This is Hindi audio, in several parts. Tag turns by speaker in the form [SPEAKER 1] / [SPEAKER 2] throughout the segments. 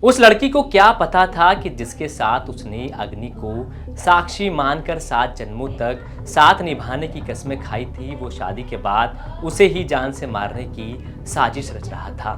[SPEAKER 1] उस लड़की को क्या पता था कि जिसके साथ उसने अग्नि को साक्षी मानकर 7 जन्मों तक साथ निभाने की कस्में खाई थी, वो शादी के बाद उसे ही जान से मारने की साजिश रच रहा था।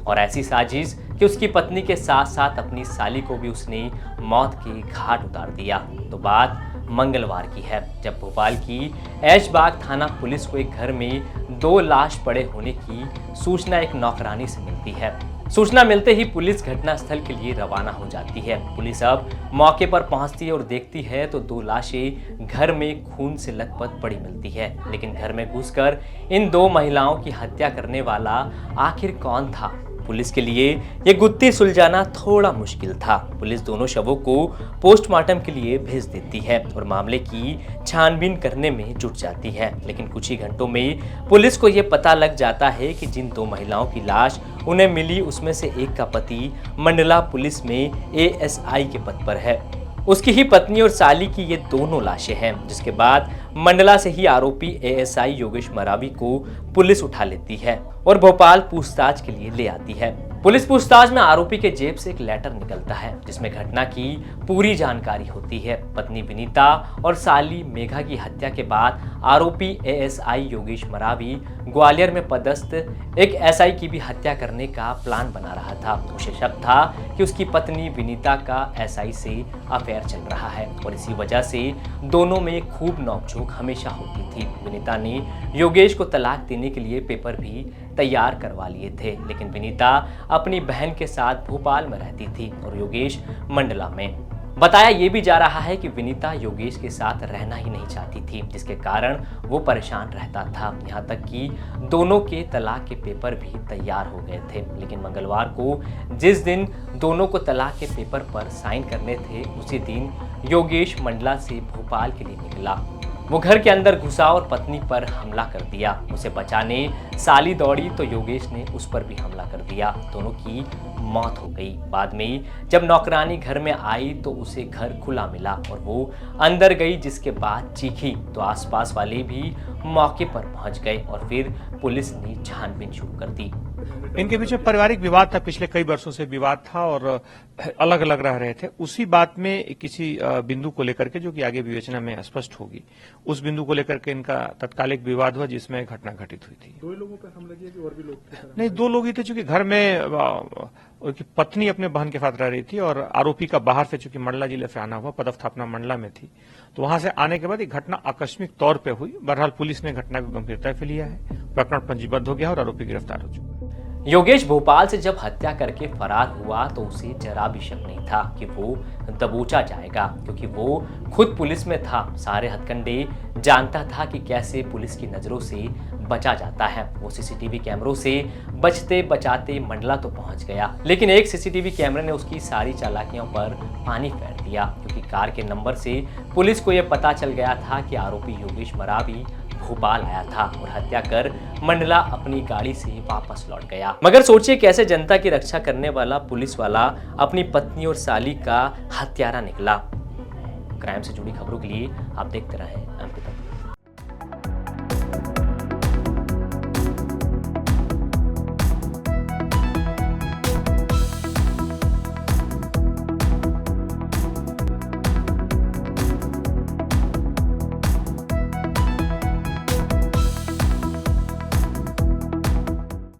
[SPEAKER 1] और ऐसी साजिश कि उसकी पत्नी के साथ साथ अपनी साली को भी उसने मौत के घाट उतार दिया। तो बात मंगलवार की है, जब भोपाल की ऐशबाग थाना पुलिस को एक घर में 2 लाश पड़े होने की सूचना एक नौकरानी से मिलती है। सूचना मिलते ही पुलिस घटनास्थल के लिए रवाना हो जाती है। पुलिस अब मौके पर पहुंचती है और देखती है तो 2 लाशें घर में खून से लथपथ पड़ी मिलती है। लेकिन घर में घुसकर इन 2 महिलाओं की हत्या करने वाला आखिर कौन था? पुलिस के लिए ये गुत्थी सुलझाना थोड़ा मुश्किल था। पुलिस दोनों शवों को पोस्टमार्टम के लिए भेज देती है और मामले की छानबीन करने में जुट जाती है। लेकिन कुछ ही घंटों में पुलिस को ये पता लग जाता है कि जिन 2 महिलाओं की लाश उन्हें मिली उसमें से एक का पति मंडला पुलिस में एएसआई के पद पर है। उसकी ही पत्नी और साली की ये दोनों लाशें हैं, जिसके बाद मंडला से ही आरोपी एएसआई योगेश मरावी को पुलिस उठा लेती है और भोपाल पूछताछ के लिए ले आती है। पुलिस पूछताछ में आरोपी के जेब से एक लेटर निकलता है जिसमें घटना की पूरी जानकारी होती है। पत्नी विनीता और साली मेघा की हत्या के बाद आरोपी एएसआई योगेश मरावी ग्वालियर में पदस्थ एक एसआई की भी हत्या करने का प्लान बना रहा था। उसे शक था कि उसकी पत्नी विनीता का एसआई से अफेयर चल रहा है और इसी वजह से दोनों में खूब नोकझोंक हमेशा होती थी। विनीता ने योगेश को तलाक देने के लिए पेपर भी तैयार करवा लिए थे, लेकिन विनीता अपनी बहन के साथ भोपाल में रहती थी और योगेश मंडला में। बताया ये भी जा रहा है कि विनीता योगेश के साथ रहना ही नहीं चाहती थी, जिसके कारण वो परेशान रहता था। यहाँ तक कि दोनों के तलाक के पेपर भी तैयार हो गए थे। लेकिन मंगलवार को जिस दिन दोनों को तलाक के पेपर पर साइन करने थे, उसी दिन योगेश मंडला से भोपाल के लिए निकला। वो घर के अंदर घुसा और पत्नी पर हमला कर दिया। उसे बचाने साली दौड़ी तो योगेश ने उस पर भी हमला कर दिया। दोनों की मौत हो गई। बाद में जब नौकरानी घर में आई तो उसे घर खुला मिला और वो अंदर गई, जिसके बाद चीखी तो आसपास वाले भी मौके पर पहुंच गए और फिर पुलिस ने छानबीन शुरू कर दी।
[SPEAKER 2] इनके बीच में पारिवारिक विवाद था, पिछले कई वर्षों से विवाद था और अलग अलग रह रहे थे। उसी बात में किसी बिंदु को लेकर के, जो कि आगे विवेचना में स्पष्ट होगी, उस बिंदु को लेकर के इनका तत्कालिक विवाद हुआ जिसमें घटना घटित हुई थी।
[SPEAKER 3] 2 लोगों पर हमला किया कि और भी लोग थे?
[SPEAKER 2] नहीं, 2 लोग ही थे, चूंकि घर में उनकी पत्नी अपने बहन के साथ रह रही थी और आरोपी का बाहर से, चूंकि मंडला जिले से आना हुआ, पदस्थापना मंडला में थी, तो वहां से आने के बाद एक घटना आकस्मिक तौर पर हुई। बहरहाल पुलिस ने घटना को गंभीरता से लिया है, प्रकरण पंजीबद्ध हो गया और आरोपी गिरफ्तार हो चुका है।
[SPEAKER 1] योगेश भोपाल से जब हत्या करके फरार हुआ तो उसे जरा भी शक नहीं था कि वो दबोचा जाएगा, क्योंकि वो खुद पुलिस में था। सारे हथकंडे जानता था कि कैसे पुलिस की नजरों से बचा जाता है। वो सीसीटीवी कैमरों से बचते बचाते मंडला तो पहुंच गया, लेकिन एक सीसीटीवी कैमरे ने उसकी सारी चालाकियों पर पानी फेर दिया, क्योंकि कार के नंबर से पुलिस को यह पता चल गया था कि आरोपी योगेश मरावी भोपाल आया था और हत्या कर मंडला अपनी गाड़ी से वापस लौट गया। मगर सोचिए कैसे जनता की रक्षा करने वाला पुलिस वाला अपनी पत्नी और साली का हत्यारा निकला। क्राइम से जुड़ी खबरों के लिए आप देखते रहें एमपी तक।